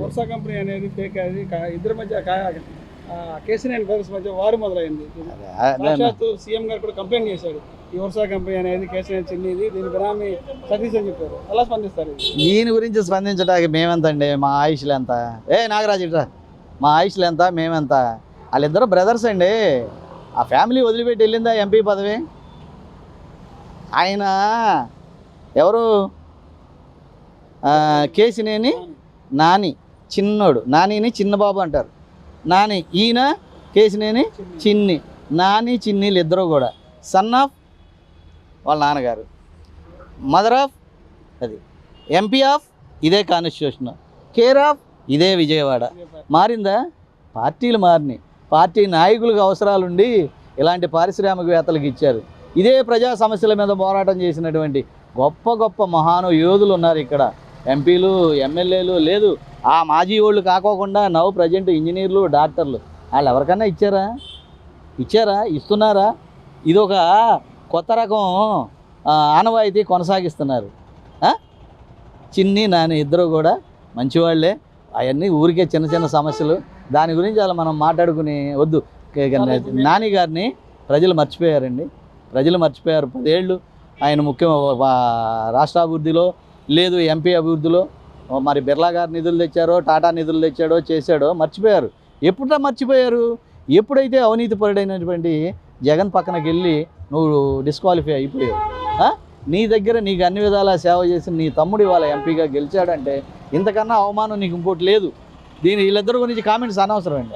వర్ష company అనేది fake అది ఇద్దరి మధ్య కేసీఆర్ బ్రదర్స్ మధ్య వారు మొదలైంది. సాక్షాత్తు సీఎం గారు కూడా కంప్లైంట్ చేశాడు, ఈ వర్ష కంపెనీ అనేది కేసీఆర్ చిన్నిది, దీని బినామీ సతీష్ అని చెప్పారు. ఎలా స్పందిస్తారు? దీని గురించి స్పందించడానికి మేమెంత అండి, మా ఆయుష్లు ఎంత? నాగరాజు ఇట్రా, మా ఆయుష్లు ఎంత, మేమెంత? వాళ్ళిద్దరు బ్రదర్స్ అండి. ఆ ఫ్యామిలీ వదిలిపెట్టి వెళ్ళిందా ఎంపీ పదవి? ఆయన ఎవరు, కేసినేని నాని చిన్నోడు, నానిని చిన్నబాబు అంటారు. నాని ఈయన కేసినేని చిన్ని, నాని చిన్నీళ్ళు ఇద్దరు కూడా సన్ ఆఫ్ వాళ్ళ నాన్నగారు, మదర్ ఆఫ్ అది, ఎంపీ ఆఫ్ ఇదే కాన్స్టిట్యూషన్, కేర్ ఆఫ్ ఇదే విజయవాడ. మారిందా? పార్టీలు మారినాయి. పార్టీ నాయకులకు అవసరాలుండి ఇలాంటి పారిశ్రామికవేత్తలకు ఇచ్చారు. ఇదే ప్రజా సమస్యల మీద పోరాటం చేసినటువంటి గొప్ప గొప్ప మహాను యోధులు ఉన్నారు ఇక్కడ, ఎంపీలు ఎమ్మెల్యేలు. లేదు ఆ మాజీ వాళ్ళు కాకోకుండా నవ్వు ప్రజెంట్ ఇంజనీర్లు డాక్టర్లు, వాళ్ళు ఎవరికన్నా ఇచ్చారా? ఇస్తున్నారా? ఇదొక కొత్త రకం ఆనవాయితీ కొనసాగిస్తున్నారు. చిన్ని నాని ఇద్దరు కూడా మంచివాళ్లే. అవన్నీ ఊరికే చిన్న చిన్న సమస్యలు, దాని గురించి అలా మనం మాట్లాడుకుని వద్దు. నాని గారిని ప్రజలు మర్చిపోయారండి, ప్రజలు మర్చిపోయారు. 10 ఏళ్ళు ఆయన ముఖ్య రాష్ట్ర అభివృద్ధిలో లేదు ఎంపీ అభివృద్ధిలో మరి బిర్లా గారు నిధులు తెచ్చారో, టాటా నిధులు తెచ్చాడో, చేశాడో మర్చిపోయారు. ఎప్పుడో మర్చిపోయారు? ఎప్పుడైతే అవినీతి పరుడైనటువంటి జగన్ పక్కనకి వెళ్ళి నువ్వు డిస్క్వాలిఫై అయిపోయావు. నీ దగ్గర నీకు అన్ని విధాలా సేవ చేసి నీ తమ్ముడు ఇవాళ ఎంపీగా గెలిచాడంటే ఇంతకన్నా అవమానం నీకు ఇంకోటి లేదు. వీళ్ళిద్దరి గురించి కామెంట్స్ అనవసరం అండి.